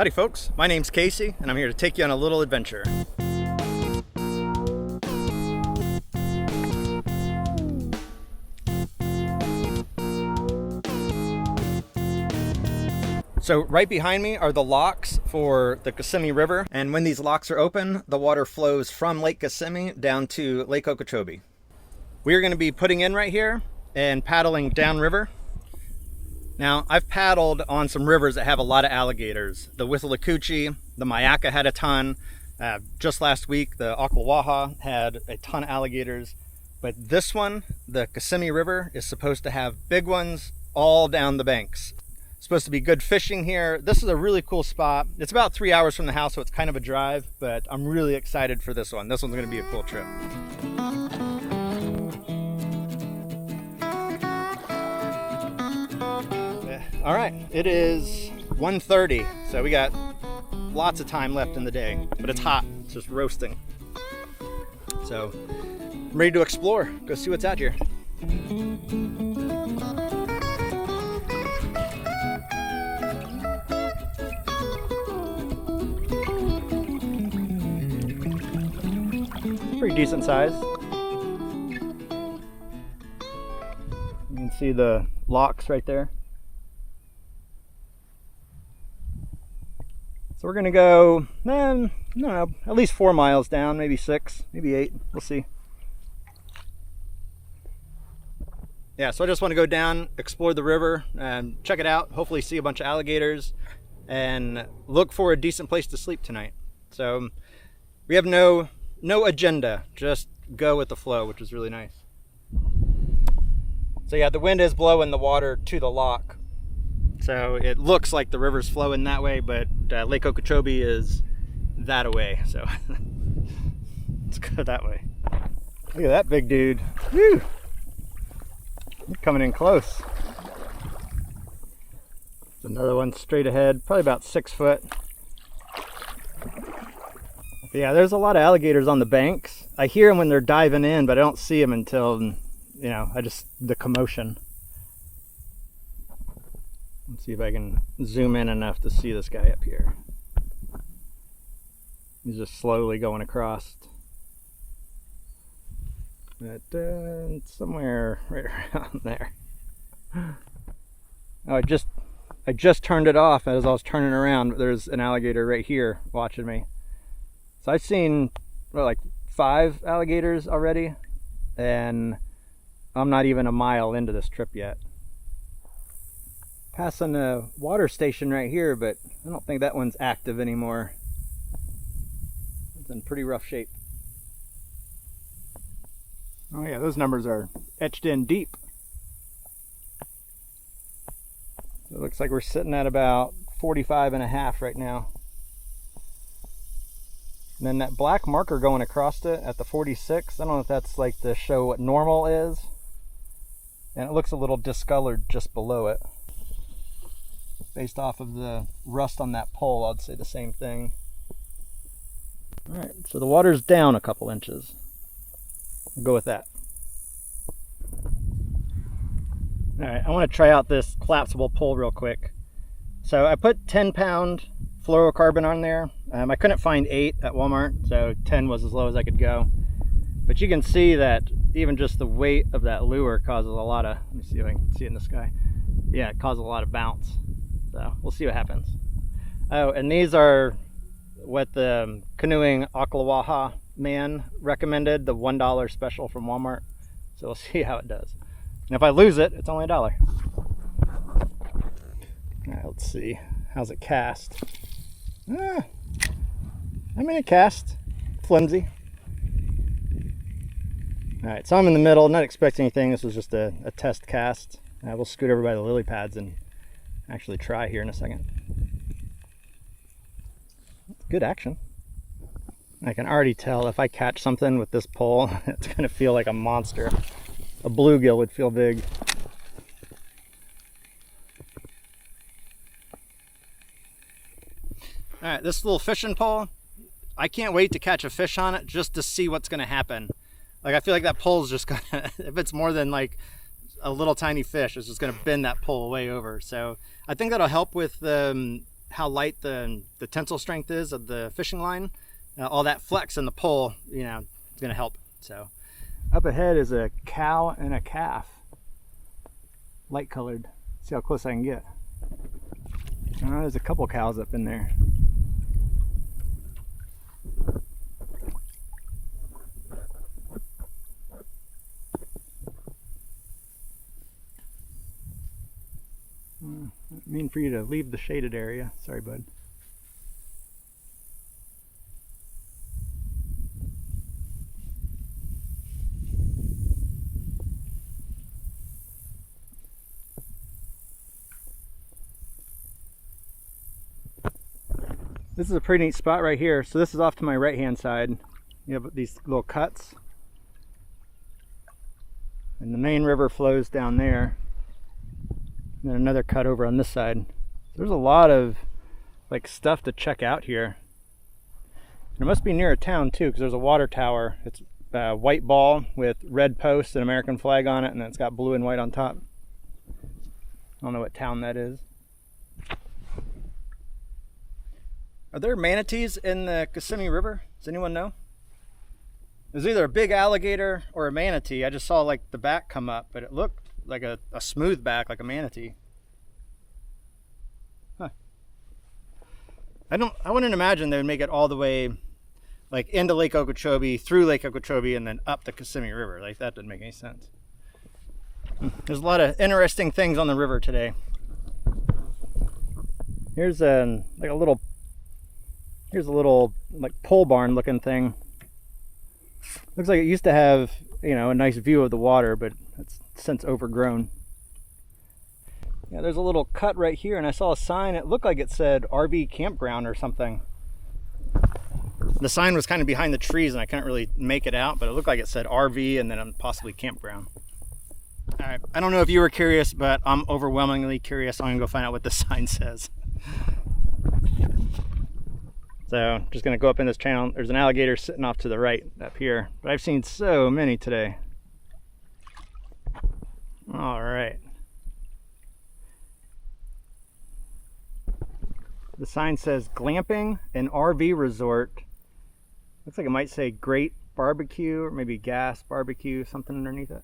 Howdy folks, my name's Casey and I'm here to take you on a little adventure. So right behind me are the locks for the Kissimmee River, and when these locks are open, the water flows from Lake Kissimmee down to Lake Okeechobee. We are going to be putting in right here and paddling downriver. Now, I've paddled on some rivers that have a lot of alligators. The Withlacoochee, the Myakka had a ton. Just last week, the Ocklawaha had a ton of alligators. But this one, the Kissimmee River, is supposed to have big ones all down the banks. Supposed to be good fishing here. This is a really cool spot. It's about 3 hours from the house, so it's kind of a drive, but I'm really excited for this one. This one's gonna be a cool trip. All right, it is 1:30, so we got lots of time left in the day, but it's hot, it's just roasting. So I'm ready to explore, go see what's out here. Pretty decent size. You can see the locks right there. So we're gonna go, I don't know, at least 4 miles down, maybe 6, maybe 8, we'll see. Yeah, so I just want to go down, explore the river, and check it out, hopefully see a bunch of alligators, and look for a decent place to sleep tonight. So we have no agenda, just go with the flow, which is really nice. So yeah, the wind is blowing the water to the lock. So it looks like the river's flowing that way, but Lake Okeechobee is that away. So let's go that way. Look at that big dude. Whew. You're coming in close. There's another one straight ahead, probably about 6 foot. Yeah, there's a lot of alligators on the banks. I hear them when they're diving in, but I don't see them until, the commotion. Let's see if I can zoom in enough to see this guy up here. He's just slowly going across. But somewhere right around there. Oh, I just turned it off as I was turning around. There's an alligator right here watching me. So I've seen like 5 alligators already, and I'm not even a mile into this trip yet. Passing a water station right here, but I don't think that one's active anymore. It's in pretty rough shape. Oh yeah, those numbers are etched in deep. So it looks like we're sitting at about 45.5 right now. And then that black marker going across it at the 46, I don't know if that's like to show what normal is. And it looks a little discolored just below it. Based off of the rust on that pole, I'd say the same thing. All right, so the water's down a couple inches. We'll go with that. All right, I want to try out this collapsible pole real quick. So I put 10-pound fluorocarbon on there. I couldn't find 8 at Walmart, so 10 was as low as I could go. But you can see that even just the weight of that lure causes a lot of, let me see if I can see it in the sky. Yeah, it causes a lot of bounce. So we'll see what happens. Oh, and these are what the canoeing Ocklawaha man recommended, the $1 special from Walmart. So we'll see how it does. And if I lose it, it's only $1. All right, let's see. How's it cast? I mean, it cast. Flimsy. All right, so I'm in the middle, not expecting anything. This was just a test cast. We'll scoot over by the lily pads and actually try here in a second. Good action. I can already tell if I catch something with this pole, it's gonna feel like a monster. A bluegill would feel big. All right, this little fishing pole, I can't wait to catch a fish on it just to see what's gonna happen. Like, I feel like that pole's just gonna, if it's more than like a little tiny fish, it's just gonna bend that pole way over. So I think that'll help with how light the tensile strength is of the fishing line, all that flex in the pole, you know, is going to help. So up ahead is a cow and a calf, light colored. See how close I can get. There's a couple cows up in there. I mean for you to leave the shaded area. Sorry, bud. This is a pretty neat spot right here. So this is off to my right hand side. You have these little cuts. And the main river flows down there. And then another cut over on this side. There's a lot of like stuff to check out here. And it must be near a town too, because there's a water tower. It's a white ball with red posts and American flag on it, and then it's got blue and white on top. I don't know what town that is. Are there manatees in the Kissimmee River? Does anyone know? There's either a big alligator or a manatee. I just saw like the back come up, but it looked like a smooth back, like a manatee. Huh. I wouldn't imagine they would make it all the way like into Lake Okeechobee, through Lake Okeechobee, and then up the Kissimmee River. Like that doesn't make any sense. There's a lot of interesting things on the river today. Here's a little like pole barn looking thing. Looks like it used to have, you know, a nice view of the water, but it's since overgrown. Yeah, there's a little cut right here, and I saw a sign. It looked like it said RV campground or something. The sign was kind of behind the trees, and I couldn't really make it out, but it looked like it said RV and then possibly campground. All right, I don't know if you were curious, but I'm overwhelmingly curious. So I'm gonna go find out what this sign says. So I'm just gonna go up in this channel. There's an alligator sitting off to the right up here, but I've seen so many today. All right. The sign says glamping and RV resort. Looks like it might say great barbecue or maybe gas barbecue, something underneath it.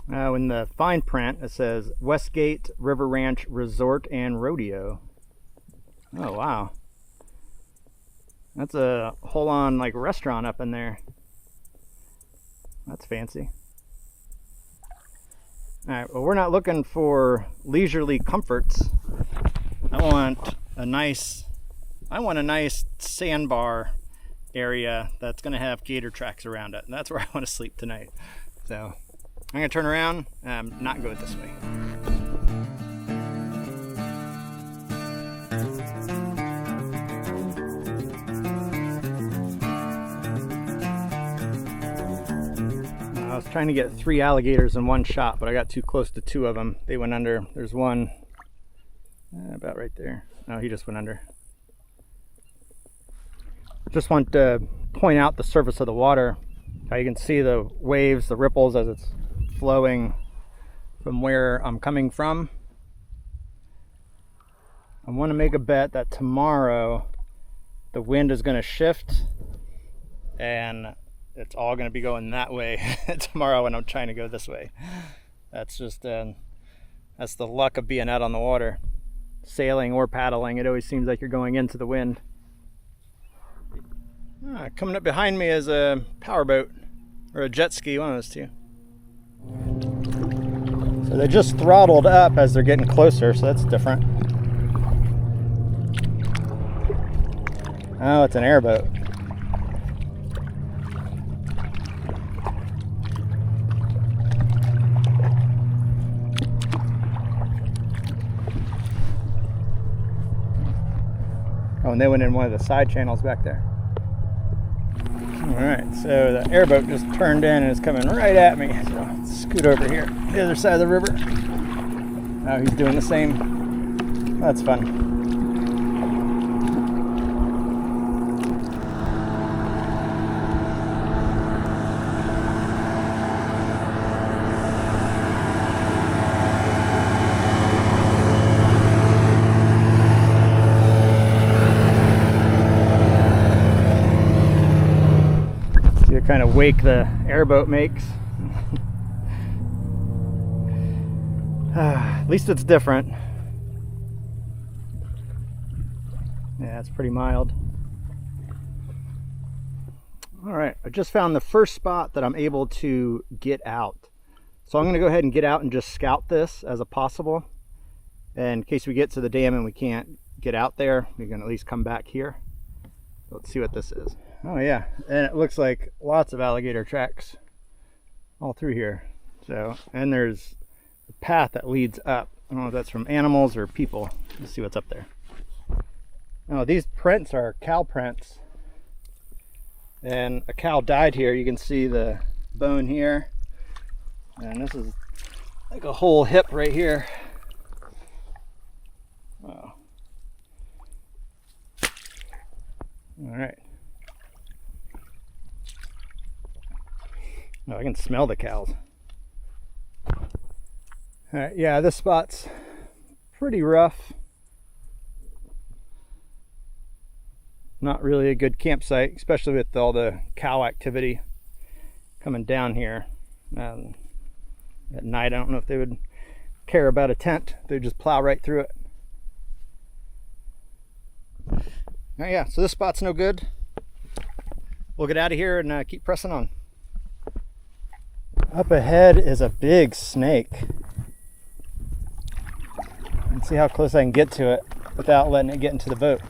In the fine print it says Westgate River Ranch Resort and Rodeo. Oh wow, that's a whole-on like restaurant up in there. That's fancy. All right, well, we're not looking for leisurely comforts. I want a nice sandbar area that's going to have gator tracks around it, and that's where I want to sleep tonight. So I'm going to turn around and not go this way. I was trying to get 3 alligators in one shot, but I got too close to 2 of them. They went under. There's one about right there. Oh, he just went under. Just want to point out the surface of the water. How you can see the waves, the ripples as it's flowing from where I'm coming from. I want to make a bet that tomorrow the wind is going to shift and it's all going to be going that way tomorrow when I'm trying to go this way. That's just that's the luck of being out on the water, sailing or paddling. It always seems like you're going into the wind. Coming up behind me is a powerboat or a jet ski, one of those two. So they just throttled up as they're getting closer, so that's different. Oh, it's an airboat. Oh, and they went in one of the side channels back there. Alright, so the airboat just turned in and is coming right at me. So let's scoot over here, the other side of the river. Oh, he's doing the same. That's fun. kind of wake the airboat makes. At least it's different. Yeah, it's pretty mild. All right, I just found the first spot that I'm able to get out. So I'm gonna go ahead and get out and just scout this as a possible. And in case we get to the dam and we can't get out there, we can at least come back here. Let's see what this is. Oh yeah, and it looks like lots of alligator tracks all through here. So, and there's a path that leads up. I don't know if that's from animals or people. Let's see what's up there. Oh, these prints are cow prints. And a cow died here. You can see the bone here. And this is like a whole hip right here. Oh. All right. Oh, I can smell the cows. All right, yeah, this spot's pretty rough. Not really a good campsite, especially with all the cow activity coming down here. At night, I don't know if they would care about a tent. They'd just plow right through it. Oh yeah, so this spot's no good. We'll get out of here and keep pressing on. Up ahead is a big snake. Let's see how close I can get to it without letting it get into the boat.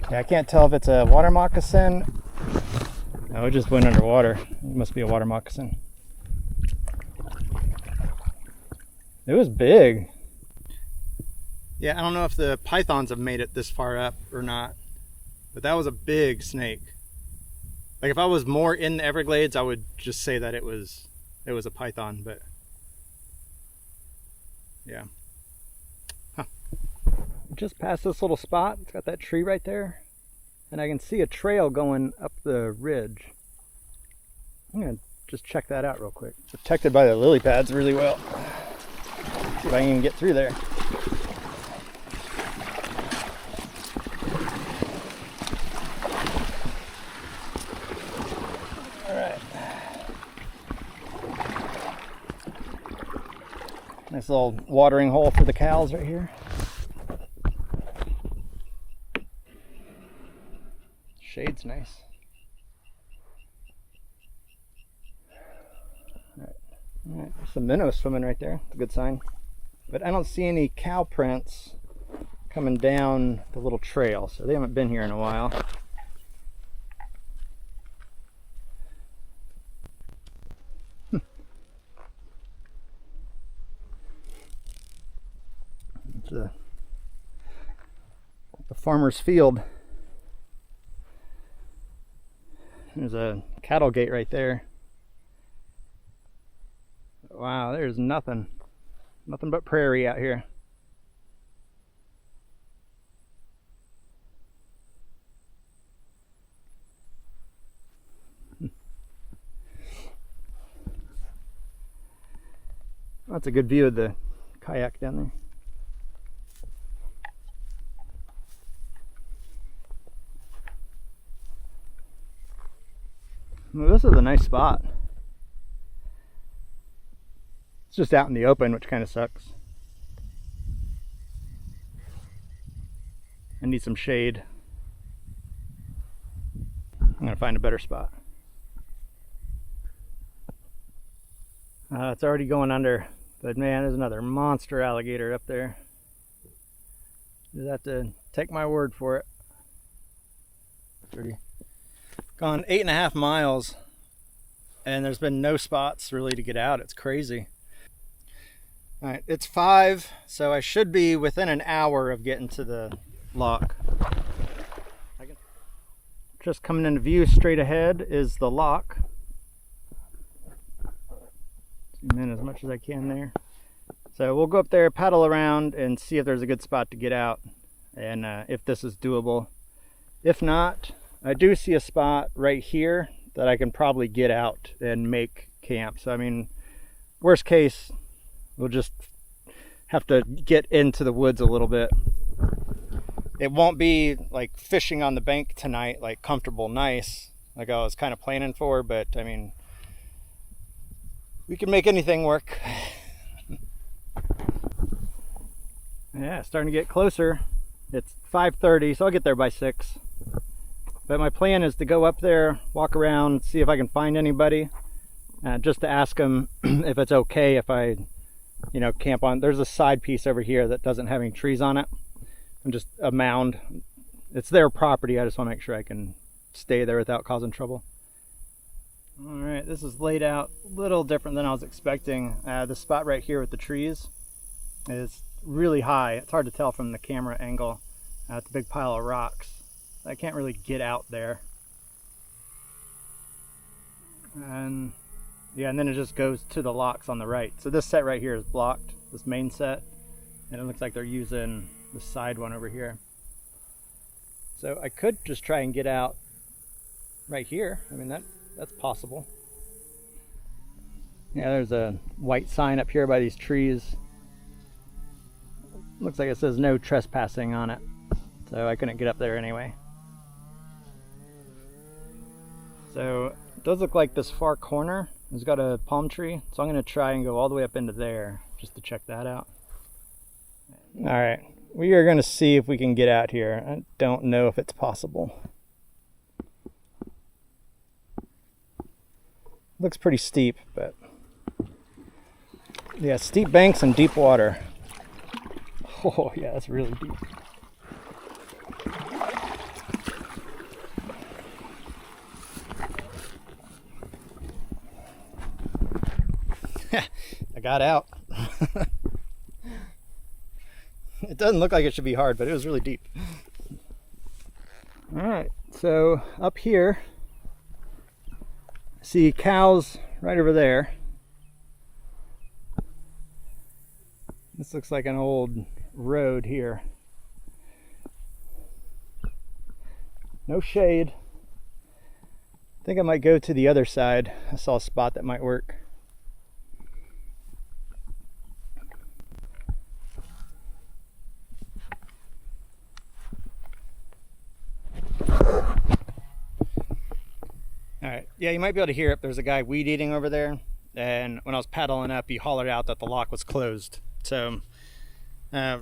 Yeah, I can't tell if it's a water moccasin. No, it just went underwater. It must be a water moccasin. It was big. Yeah, I don't know if the pythons have made it this far up or not, but that was a big snake. Like if I was more in the Everglades, I would just say that it was a python, but yeah. Huh. Just past this little spot, it's got that tree right there, and I can see a trail going up the ridge. I'm gonna just check that out real quick. It's protected by the lily pads really well. See if I can even get through there. Nice little watering hole for the cows right here. Shade's nice. All right. There's some minnows swimming right there. It's a good sign. But I don't see any cow prints coming down the little trail, so they haven't been here in a while. The farmer's field. There's a cattle gate right there. Wow, there's nothing but prairie out here. That's a good view of the kayak down there. Well, this is a nice spot. It's just out in the open, which kind of sucks. I need some shade. I'm gonna find a better spot. It's already going under, but man, there's another monster alligator up there. You have to take my word for it. Pretty. Gone 8.5 miles and there's been no spots really to get out. It's crazy. All right, it's 5, so I should be within an hour of getting to the lock. Just coming into view straight ahead is the lock. Zoom in as much as I can there. So we'll go up there, paddle around, and see if there's a good spot to get out, and if this is doable. If not, I do see a spot right here that I can probably get out and make camp. So I mean, worst case, we'll just have to get into the woods a little bit. it won't be like fishing on the bank tonight, like comfortable, nice, like I was kind of planning for, but I mean, we can make anything work. Yeah, starting to get closer. It's 5:30, so I'll get there by 6. But my plan is to go up there, walk around, see if I can find anybody, just to ask them if it's okay if I, you know, camp on. There's a side piece over here that doesn't have any trees on it, and just a mound. It's their property. I just want to make sure I can stay there without causing trouble. All right, this is laid out a little different than I was expecting. The spot right here with the trees is really high. It's hard to tell from the camera angle. It's a big pile of rocks. I can't really get out there. And yeah, and then it just goes to the locks on the right. So this set right here is blocked, this main set, and it looks like they're using the side one over here. So I could just try and get out right here. I mean, that's possible. Yeah, there's a white sign up here by these trees. Looks like it says no trespassing on it, so I couldn't get up there anyway. So it does look like this far corner has got a palm tree, so I'm going to try and go all the way up into there just to check that out. All right, we are going to see if we can get out here. I don't know if it's possible. Looks pretty steep, but yeah, steep banks and deep water. Oh yeah, that's really deep. I got out. It doesn't look like it should be hard, but it was really deep. All right, so up here, see cows right over there. This looks like an old road here. No shade. I think I might go to the other side. I saw a spot that might work. Alright, yeah, you might be able to hear it. There's a guy weed eating over there, and when I was paddling up, he hollered out that the lock was closed. So I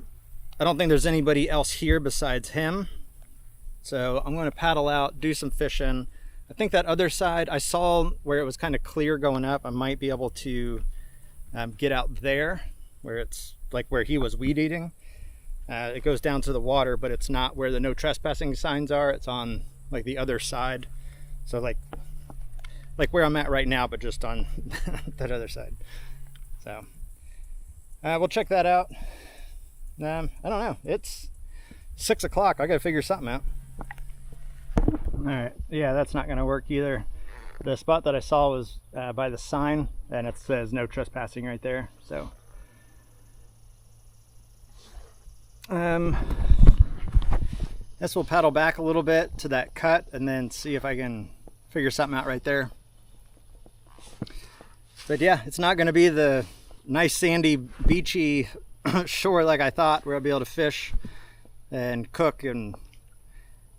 don't think there's anybody else here besides him. So I'm going to paddle out, do some fishing. I think that other side, I saw where it was kind of clear going up. I might be able to get out there where it's like where he was weed eating. It goes down to the water, but it's not where the no trespassing signs are. It's on like the other side. So like where I'm at right now, but just on that other side. So we'll check that out. I don't know. It's 6 o'clock. I got to figure something out. All right. Yeah, that's not going to work either. The spot that I saw was by the sign, and it says no trespassing right there. So guess we'll paddle back a little bit to that cut and then see if I can figure something out right there. But yeah, it's not going to be the nice sandy beachy shore like I thought, where I'll be able to fish and cook, and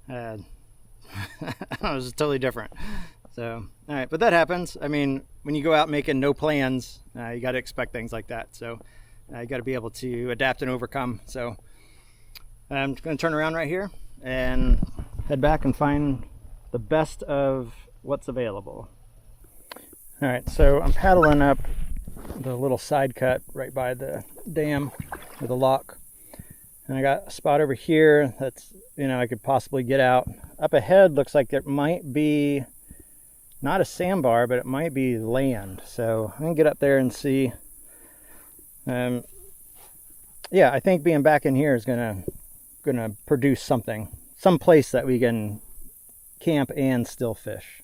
it was totally different. So all right, but that happens. I mean, when you go out making no plans, you got to expect things like that. So you got to be able to adapt and overcome. So I'm just going to turn around right here and head back and find the best of what's available. All right, so I'm paddling up the little side cut right by the dam or the lock, and I got a spot over here that's, you know, I could possibly get out. Up ahead looks like it might be not a sandbar, but it might be land, so I'm gonna get up there and see. Yeah, I think being back in here is gonna produce something, some place that we can camp and still fish.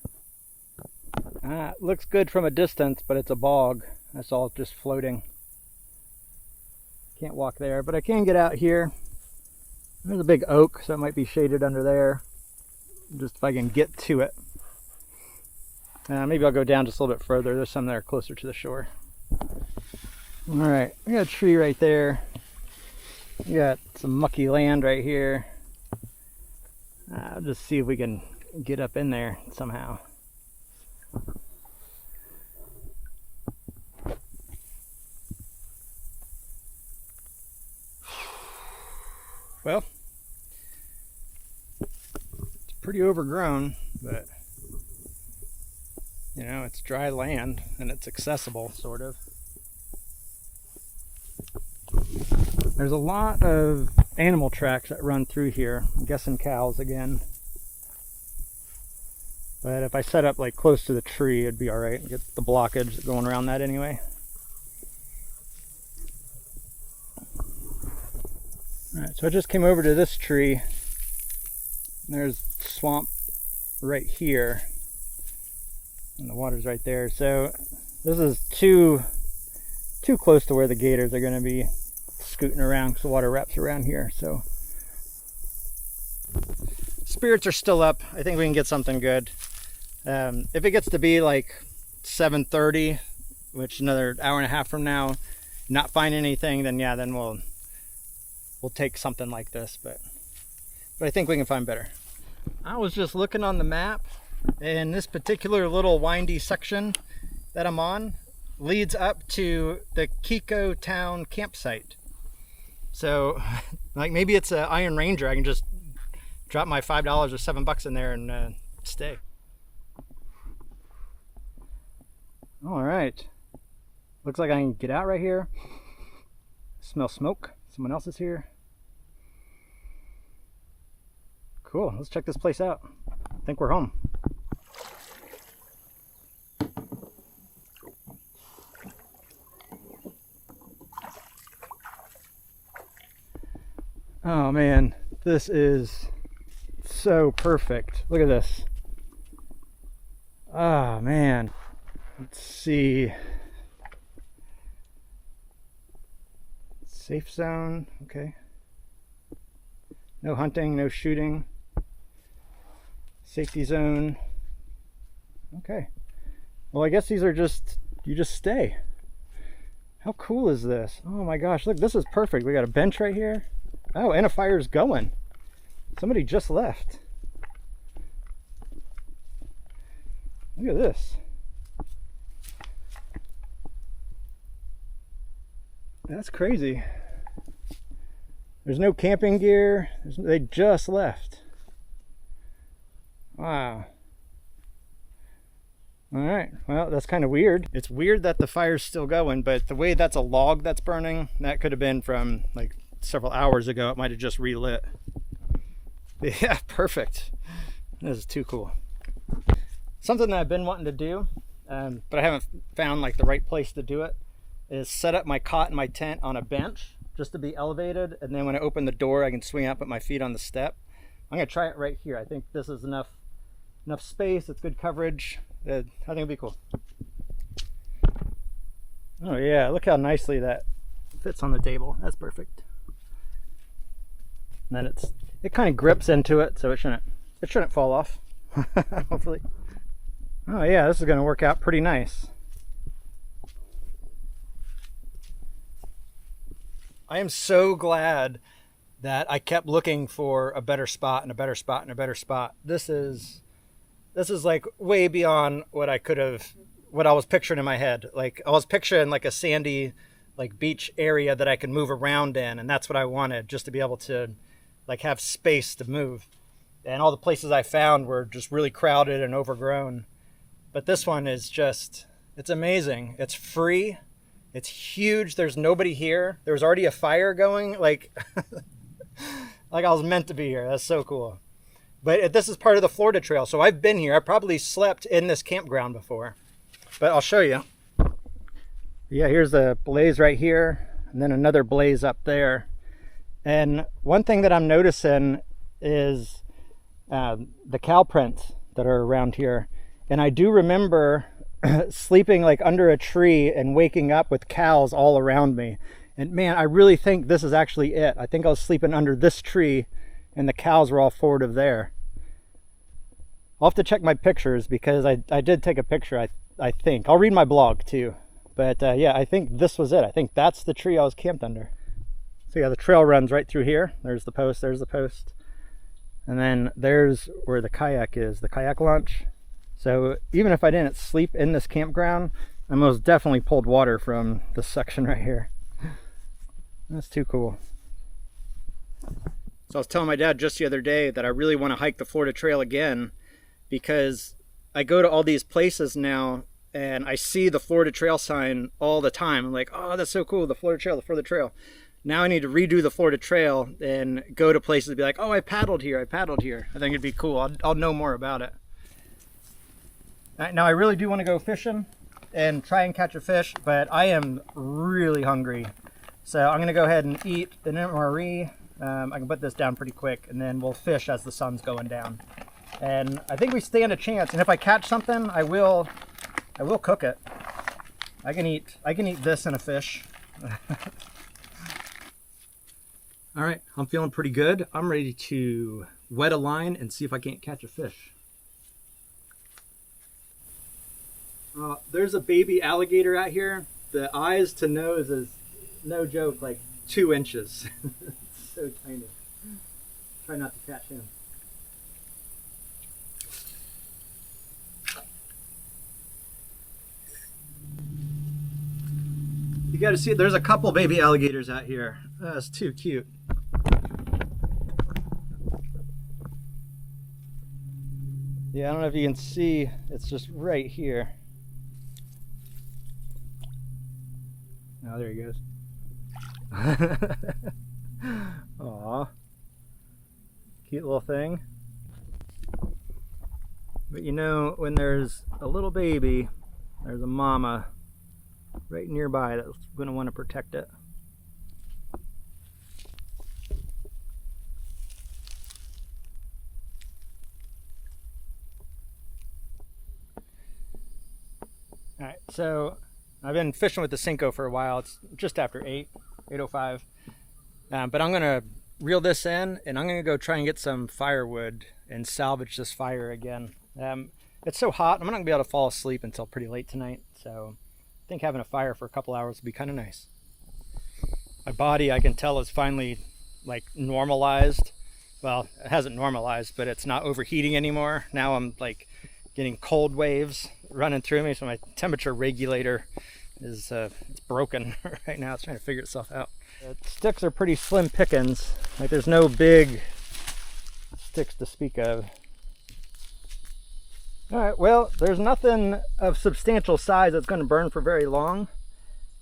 Looks good from a distance, but it's a bog. That's all just floating. Can't walk there, but I can get out here. There's a big oak, so it might be shaded under there. Just if I can get to it. Maybe I'll go down just a little bit further. There's some that are closer to the shore. All right, we got a tree right there. We got some mucky land right here. I'll just see if we can get up in there somehow. Well, it's pretty overgrown, but you know, it's dry land and it's accessible, sort of. There's a lot of animal tracks that run through here. I'm guessing cows again. But if I set up like close to the tree, it'd be all right. Get the blockage going around that anyway. All right, so I just came over to this tree. There's swamp right here, and the water's right there. So this is too close to where the gators are going to be scooting around because the water wraps around here. So spirits are still up. I think we can get something good. If it gets to be like 7:30, which another hour and a half from now, not find anything, then yeah, then we'll take something like this. But I think we can find better. I was just looking on the map, and this particular little windy section that I'm on leads up to the Kiko Town campsite. So like maybe it's an Iron Ranger. I can just drop my $5 or $7 in there and stay. All right, looks like I can get out right here. Smell smoke. Someone else is here. Cool, let's check this place out. I think we're home. Oh man, this is so perfect. Look at this. Oh man. Let's see. Safe zone, okay. No hunting, no shooting. Safety zone. Okay. Well, I guess these are just, you just stay. How cool is this? Oh my gosh, look, this is perfect. We got a bench right here. Oh, and a fire's going. Somebody just left. Look at this. That's crazy. There's no camping gear. They just left. Wow. All right, well, that's kind of weird. It's weird that the fire's still going, but the way that's a log that's burning, that could have been from like several hours ago. It might have just relit. Yeah, perfect. This is too cool. Something that I've been wanting to do, but I haven't found like the right place to do it, is set up my cot and my tent on a bench just to be elevated, and then when I open the door I can swing out, put my feet on the step. I'm gonna try it right here. I think this is enough space. It's good coverage. I think it'd be cool. Oh yeah, look how nicely that fits on the table. That's perfect. And then it kind of grips into it, so it shouldn't fall off. Hopefully. Oh yeah, this is gonna work out pretty nice. I am so glad that I kept looking for a better spot and a better spot and a better spot. This is like way beyond what I was picturing in my head. Like I was picturing like a sandy like beach area that I could move around in, and that's what I wanted, just to be able to like have space to move. And all the places I found were just really crowded and overgrown. But this one is just, it's amazing. It's free. It's huge. There's nobody here. There was already a fire going. Like, like I was meant to be here. That's so cool. But this is part of the Florida Trail. So I've been here. I probably slept in this campground before. But I'll show you. Yeah, here's a blaze right here. And then another blaze up there. And one thing that I'm noticing is the cow prints that are around here. And I do remember sleeping like under a tree and waking up with cows all around me. And man, I really think this is actually it. I think I was sleeping under this tree and the cows were all forward of there. I'll have to check my pictures because I did take a picture, I think. I'll read my blog too. But yeah, I think this was it. I think that's the tree I was camped under. So yeah, the trail runs right through here. There's the post, there's the post. And then there's where the kayak is, the kayak launch. So even if I didn't sleep in this campground, I most definitely pulled water from this section right here. That's too cool. So I was telling my dad just the other day that I really want to hike the Florida Trail again, because I go to all these places now and I see the Florida Trail sign all the time. I'm like, oh, that's so cool, the Florida Trail, the Florida Trail. Now I need to redo the Florida Trail and go to places and be like, oh, I paddled here, I paddled here. I think it'd be cool. I'll know more about it. Now I really do want to go fishing and try and catch a fish, but I am really hungry. So I'm gonna go ahead and eat an MRE. I can put this down pretty quick and then we'll fish as the sun's going down. And I think we stand a chance, and if I catch something, I will cook it. I can eat this and a fish. All right, I'm feeling pretty good. I'm ready to wet a line and see if I can't catch a fish. There's a baby alligator out here. The eyes to nose is, no joke, like 2 inches. It's so tiny. Try not to catch him. You got to see it. There's a couple baby alligators out here. That's too cute. Yeah, I don't know if you can see. It's just right here. Oh, there he goes. Aw. Cute little thing. But you know, when there's a little baby, there's a mama right nearby that's going to want to protect it. Alright, so I've been fishing with the Senko for a while. It's just after 8:05. But I'm going to reel this in and I'm going to go try and get some firewood and salvage this fire again. It's so hot, I'm not going to be able to fall asleep until pretty late tonight. So I think having a fire for a couple hours would be kind of nice. My body, I can tell, is finally like normalized. Well, it hasn't normalized, but it's not overheating anymore. Now I'm like getting cold waves running through me, so my temperature regulator is it's broken right now. It's trying to figure itself out. The sticks are pretty slim pickings. Like there's no big sticks to speak of. All right, well, there's nothing of substantial size that's going to burn for very long.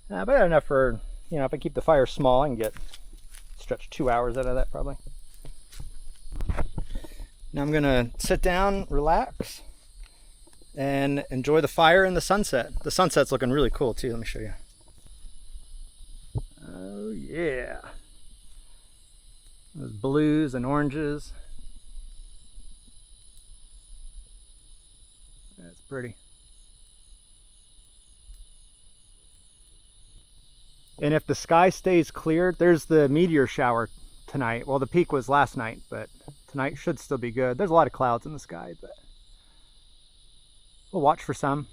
But I got enough for, you know, if I keep the fire small, I can stretch 2 hours out of that probably. Now I'm gonna sit down, relax, and enjoy the fire and the sunset. The sunset's looking really cool too. Let me show you. Oh yeah. Those blues and oranges. That's pretty. And if the sky stays clear, there's the meteor shower tonight. Well, the peak was last night, but tonight should still be good. There's a lot of clouds in the sky, but we'll watch for some.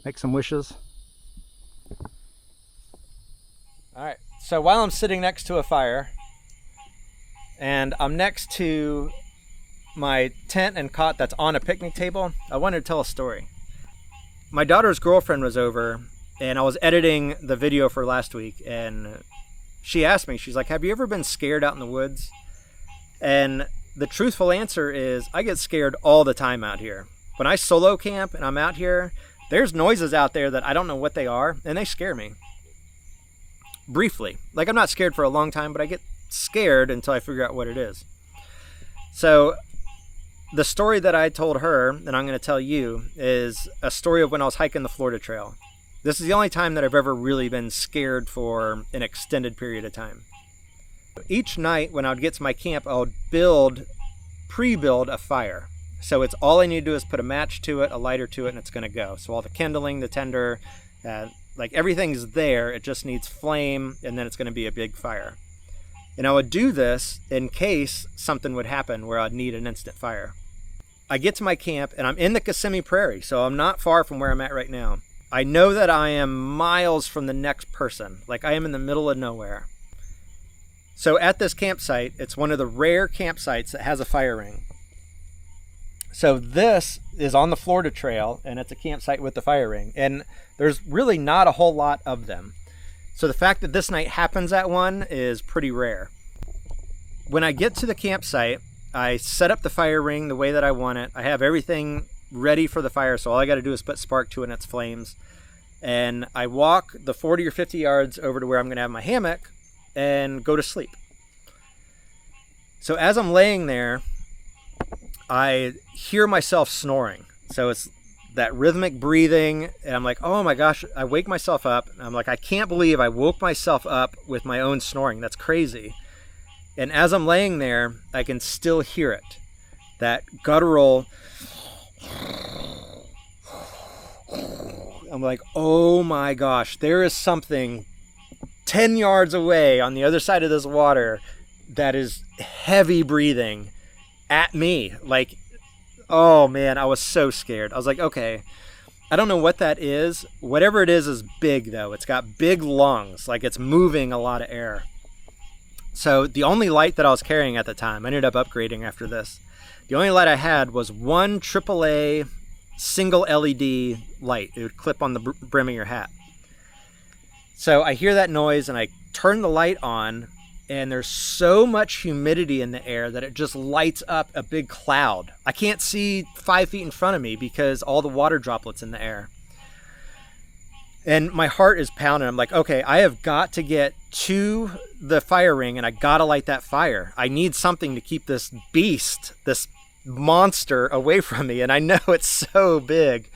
Make some wishes. All right, so while I'm sitting next to a fire, and I'm next to my tent and cot that's on a picnic table, I wanted to tell a story. My daughter's girlfriend was over, and I was editing the video for last week, and she asked me, she's like, have you ever been scared out in the woods? And the truthful answer is, I get scared all the time out here. When I solo camp and I'm out here, there's noises out there that I don't know what they are, and they scare me. Briefly. Like, I'm not scared for a long time, but I get scared until I figure out what it is. So the story that I told her, and I'm going to tell you, is a story of when I was hiking the Florida Trail. This is the only time that I've ever really been scared for an extended period of time. Each night when I would get to my camp, I would pre-build a fire. So it's all I need to do is put a match to it, a lighter to it, and it's going to go. So all the kindling, the tinder, like everything's there. It just needs flame, and then it's going to be a big fire. And I would do this in case something would happen where I'd need an instant fire. I get to my camp, and I'm in the Kissimmee Prairie, so I'm not far from where I'm at right now. I know that I am miles from the next person. Like, I am in the middle of nowhere. So at this campsite, it's one of the rare campsites that has a fire ring. So this is on the Florida Trail, and it's a campsite with the fire ring. And there's really not a whole lot of them. So the fact that this night happens at one is pretty rare. When I get to the campsite, I set up the fire ring the way that I want it. I have everything ready for the fire, so all I got to do is put spark to it and its flames. And I walk the 40 or 50 yards over to where I'm going to have my hammock and go to sleep. So as I'm laying there, I hear myself snoring. So it's that rhythmic breathing, and I'm like, oh my gosh, I wake myself up. And I'm like, I can't believe I woke myself up with my own snoring. That's crazy. And as I'm laying there, I can still hear it. That guttural. I'm like, oh my gosh, there is something 10 yards away on the other side of this water that is heavy breathing at me. Like, oh man, I was so scared. I was like, okay, I don't know what that is. Whatever it is big though. It's got big lungs, like it's moving a lot of air. So the only light that I was carrying at the time, I ended up upgrading after this. The only light I had was one AAA single LED light. It would clip on the brim of your hat. So I hear that noise and I turn the light on, and there's so much humidity in the air that it just lights up a big cloud. I can't see 5 feet in front of me because all the water droplets in the air. And my heart is pounding. I'm like, okay, I have got to get to the fire ring and I gotta light that fire. I need something to keep this beast, this monster away from me. And I know it's so big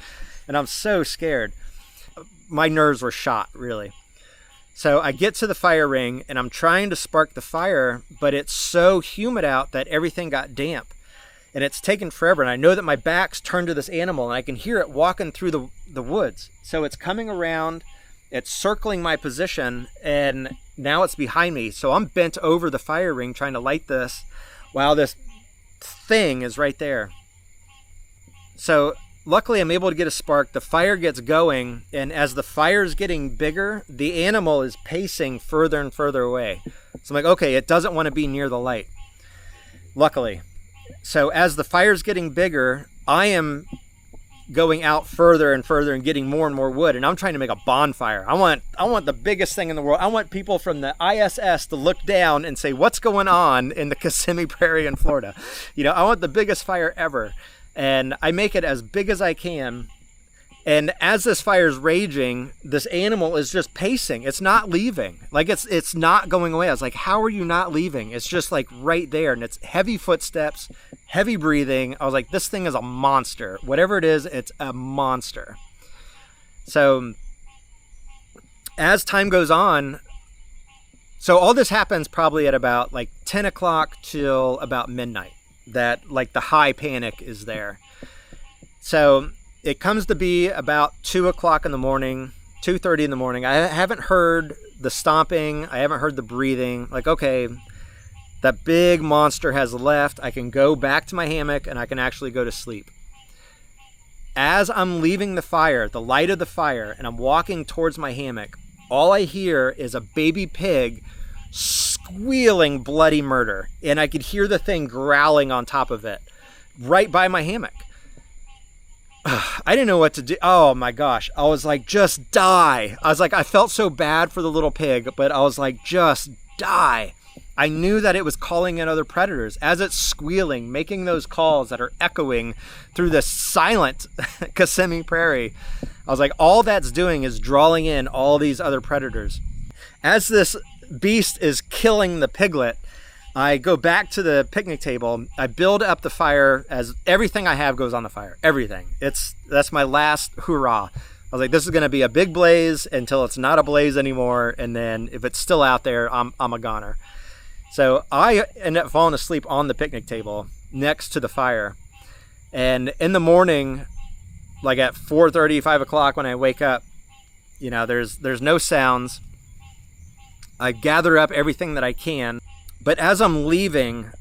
and I'm so scared. My nerves were shot, really. So I get to the fire ring and I'm trying to spark the fire, but it's so humid out that everything got damp. And it's taken forever. And I know that my back's turned to this animal and I can hear it walking through the woods. So it's coming around, it's circling my position, and now it's behind me. So I'm bent over the fire ring trying to light this while this thing is right there. So luckily I'm able to get a spark. The fire gets going, and as the fire's getting bigger, the animal is pacing further and further away. So I'm like, okay, it doesn't want to be near the light. Luckily. So as the fire's getting bigger, I am going out further and further and getting more and more wood, and I'm trying to make a bonfire. I want the biggest thing in the world. I want people from the ISS to look down and say, what's going on in the Kissimmee Prairie in Florida? You know, I want the biggest fire ever. And I make it as big as I can. And as this fire is raging, this animal is just pacing. It's not leaving. Like it's not going away. I was like, how are you not leaving? It's just like right there. And it's heavy footsteps, heavy breathing. I was like, this thing is a monster. Whatever it is, it's a monster. So as time goes on, so all this happens probably at about like 10 o'clock till about midnight. That like the high panic is there. So it comes to be about 2 o'clock in the morning, 2:30 in the morning. I haven't heard the stomping. I haven't heard the breathing. Like, okay, that big monster has left. I can go back to my hammock and I can actually go to sleep. As I'm leaving the fire, the light of the fire, and I'm walking towards my hammock, all I hear is a baby pig squealing bloody murder. And I could hear the thing growling on top of it right by my hammock. I didn't know what to do. Oh my gosh. I was like, just die. I was like, I felt so bad for the little pig, but I was like, just die. I knew that it was calling in other predators as it's squealing, making those calls that are echoing through the silent Kissimmee Prairie. I was like, all that's doing is drawing in all these other predators. As this beast is killing the piglet, I go back to the picnic table. I build up the fire as everything I have goes on the fire. Everything. That's my last hurrah. I was like, this is going to be a big blaze until it's not a blaze anymore. And then if it's still out there, I'm a goner. So I end up falling asleep on the picnic table next to the fire. And in the morning, like at 4:30, 5 o'clock when I wake up, you know, there's no sounds. I gather up everything that I can. But as I'm leaving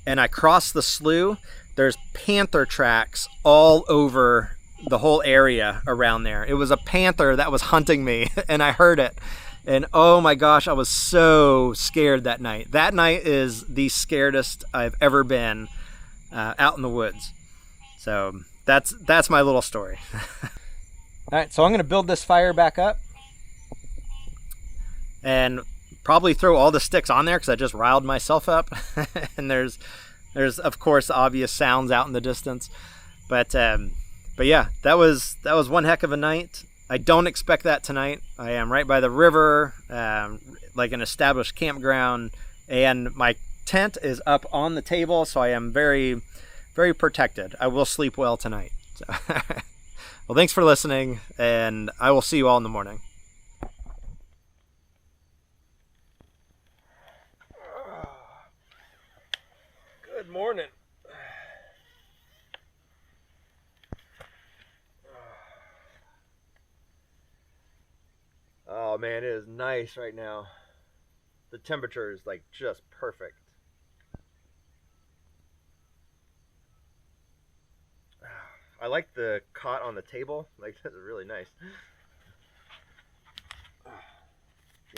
and I cross the slough, there's panther tracks all over the whole area around there. It was a panther that was hunting me and I heard it. And oh my gosh, I was so scared that night. That night is the scaredest I've ever been out in the woods. So that's my little story. All right, so I'm gonna build this fire back up and probably throw all the sticks on there because I just riled myself up. And there's of course obvious sounds out in the distance. But yeah, that was one heck of a night. I don't expect that tonight. I am right by the river, like an established campground, and my tent is up on the table, so I am very, very protected. I will sleep well tonight. So well, thanks for listening, and I will see you all in the morning. Good morning. Oh man, it is nice right now. The temperature is like just perfect. I like the cot on the table. Like, that's really nice.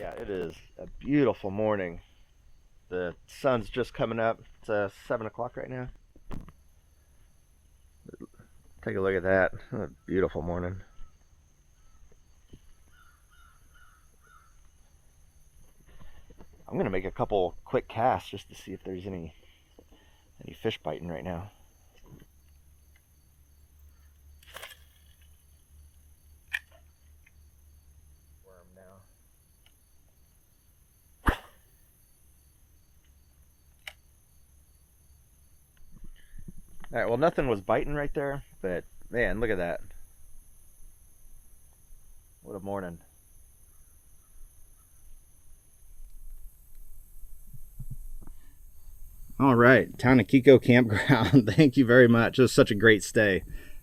Yeah, it is a beautiful morning. The sun's just coming up. It's 7 o'clock right now. Take a look at that. What a beautiful morning. I'm gonna make a couple quick casts just to see if there's any fish biting right now. Worm now. All right, well, nothing was biting right there, but man, look at that. What a morning. All right, Town of Kiko Campground. Thank you very much. It was such a great stay.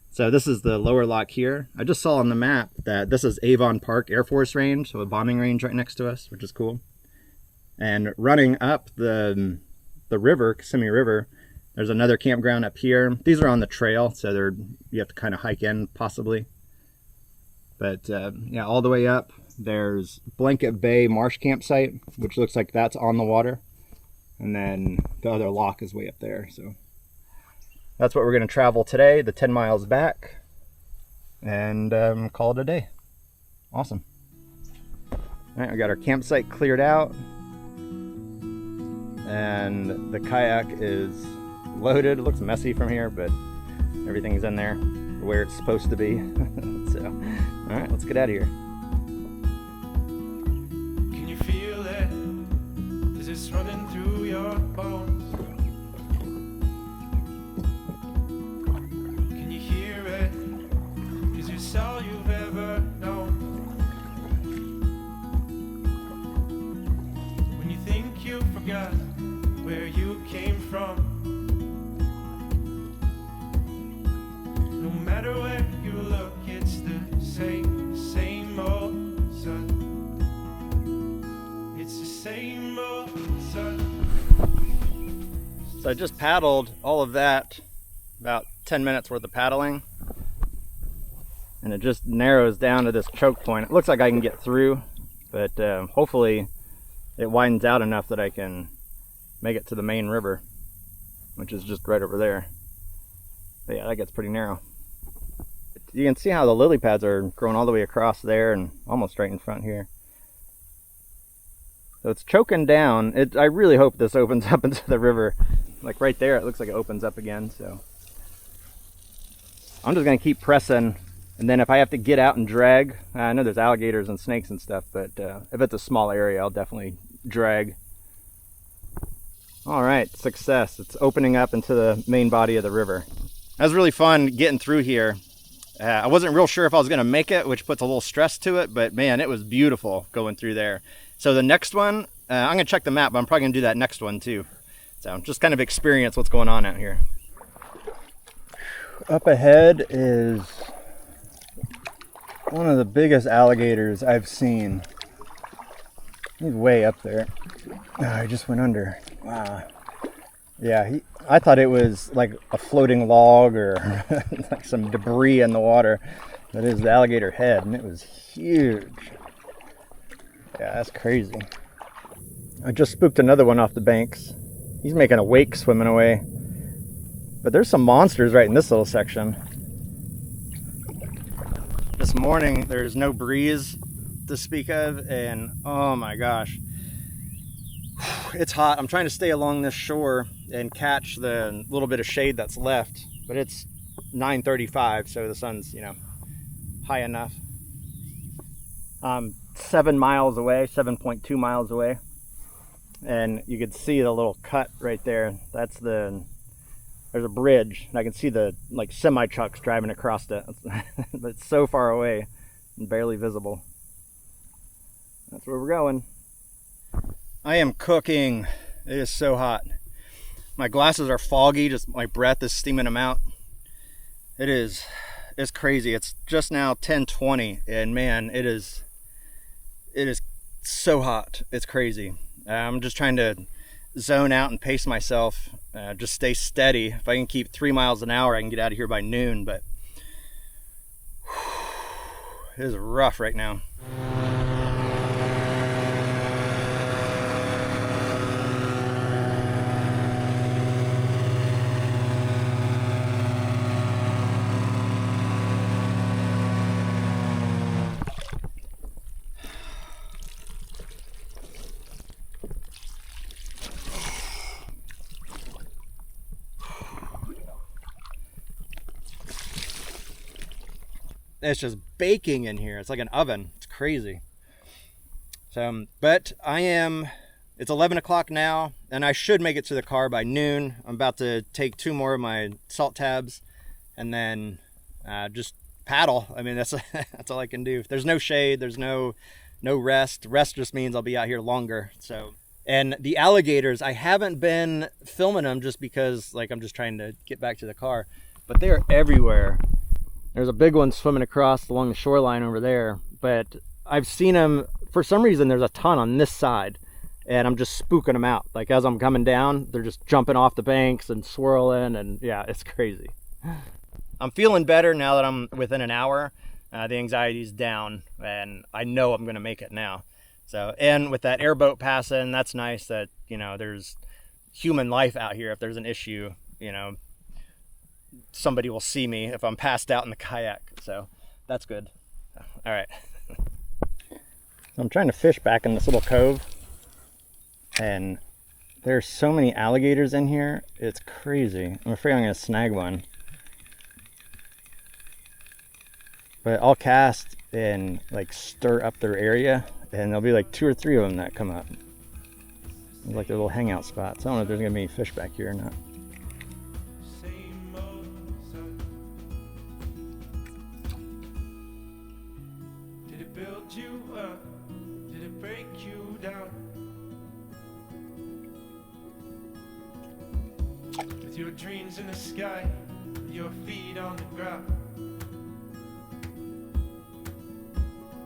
So this is the lower lock here. I just saw on the map that this is Avon Park Air Force Range, so a bombing range right next to us, which is cool. And running up the river, Kissimmee River, there's another campground up here. These are on the trail, so you have to kind of hike in possibly. But yeah, all the way up, there's Blanket Bay Marsh Campsite, which looks like that's on the water. And then the other lock is way up there. So that's what we're going to travel today, the 10 miles back, and call it a day. Awesome. All right, we got our campsite cleared out, and the kayak is loaded. It looks messy from here, but everything's in there where it's supposed to be. So, all right, let's get out of here. Can you feel it? Is it running through your bones? Can you hear it? Is this all you've ever known? When you think you forgot where you came from, no matter where you look, it's the same old sun. It's the same old sun. So I just paddled all of that, about 10 minutes worth of paddling, and it just narrows down to this choke point. It looks like I can get through, but hopefully it widens out enough that I can make it to the main river, which is just right over there. But yeah, that gets pretty narrow. You can see how the lily pads are growing all the way across there and almost right in front here. So it's choking down. I really hope this opens up into the river. Like right there, it looks like it opens up again. So I'm just gonna keep pressing, and then if I have to get out and drag, I know there's alligators and snakes and stuff, but if it's a small area, I'll definitely drag. All right, success. It's opening up into the main body of the river. That was really fun getting through here. I wasn't real sure if I was gonna make it, which puts a little stress to it, but man, it was beautiful going through there. So the next one, I'm gonna check the map, but I'm probably gonna do that next one too. So just kind of experience what's going on out here. Up ahead is one of the biggest alligators I've seen. He's way up there. Oh, he just went under. Wow. Yeah, I thought it was like a floating log or like some debris in the water. That is the alligator head, and it was huge. Yeah, that's crazy. I just spooked another one off the banks. He's making a wake swimming away. But there's some monsters right in this little section. This morning, there's no breeze to speak of, and oh my gosh. It's hot. I'm trying to stay along this shore and catch the little bit of shade that's left, but it's 9:35, so the sun's, you know, high enough. 7 miles away, 7.2 miles away, and you can see the little cut right there. That's there's a bridge, and I can see the like semi trucks driving across it. But it's so far away and barely visible. That's where we're going. I am cooking. It is so hot. My glasses are foggy, just my breath is steaming them out. It's crazy. It's just now 10:20, and man, it is so hot. It's crazy. I'm just trying to zone out and pace myself, just stay steady. If I can keep 3 miles an hour, I can get out of here by noon, but it is rough right now. It's just baking in here. It's like an oven. It's crazy. So, but it's 11 o'clock now, and I should make it to the car by noon. I'm about to take 2 more of my salt tabs and then just paddle. I mean, that's all I can do. There's no shade. There's no rest. Rest just means I'll be out here longer. So, and the alligators, I haven't been filming them just because like I'm just trying to get back to the car, but they are everywhere. There's a big one swimming across along the shoreline over there, but I've seen them, for some reason there's a ton on this side, and I'm just spooking them out. Like as I'm coming down, they're just jumping off the banks and swirling, and yeah, it's crazy. I'm feeling better now that I'm within an hour. The anxiety's down, and I know I'm gonna make it now. So, and with that airboat passing, that's nice that, you know, there's human life out here. If there's an issue, you know, somebody will see me if I'm passed out in the kayak, so that's good. All right. I'm trying to fish back in this little cove, and there's so many alligators in here, it's crazy. I'm afraid I'm gonna snag one, but I'll cast and like stir up their area, and there'll be like 2 or 3 of them that come up. It's like their little hangout spots. I don't know if there's gonna be any fish back here or not. You up? Did it break you down? With your dreams in the sky, your feet on the ground.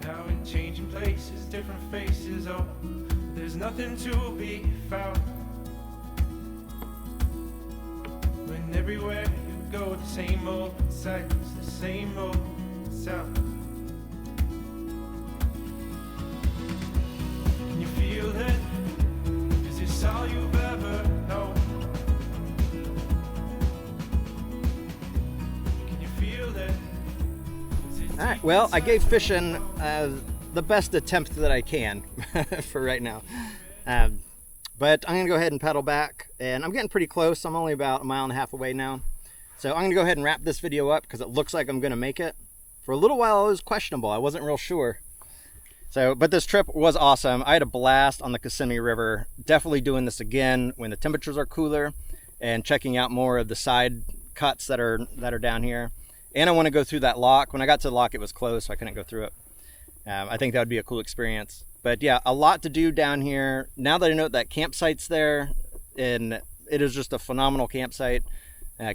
Now in changing places, different faces, oh, there's nothing to be found. When everywhere you go, the same old sights, the same old sound. Feel it? Is this all you've ever known? Can you feel it? All right, well, I gave fishing the best attempt that I can for right now. But I'm gonna go ahead and paddle back, and I'm getting pretty close. I'm only about 1.5 miles away now. So I'm gonna go ahead and wrap this video up because it looks like I'm gonna make it. For a little while, it was questionable. I wasn't real sure. So, but this trip was awesome. I had a blast on the Kissimmee River. Definitely doing this again when the temperatures are cooler, and checking out more of the side cuts that are down here. And I want to go through that lock. When I got to the lock, it was closed, so I couldn't go through it. I think that would be a cool experience. But yeah, a lot to do down here. Now that I know that campsite's there, and it is just a phenomenal campsite,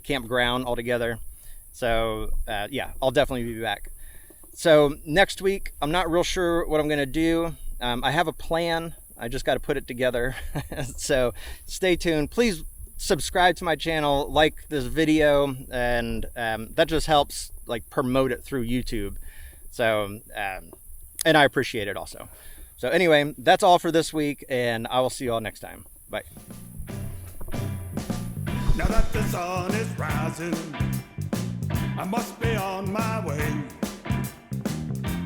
campground altogether. So yeah, I'll definitely be back. So next week, I'm not real sure what I'm gonna do. I have a plan. I just got to put it together. So stay tuned. Please subscribe to my channel, like this video, and that just helps like promote it through YouTube. So, and I appreciate it also. So anyway, that's all for this week, and I will see you all next time. Bye. Now that the sun is rising, I must be on my way.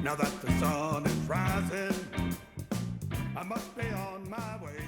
Now that the sun is rising, I must be on my way.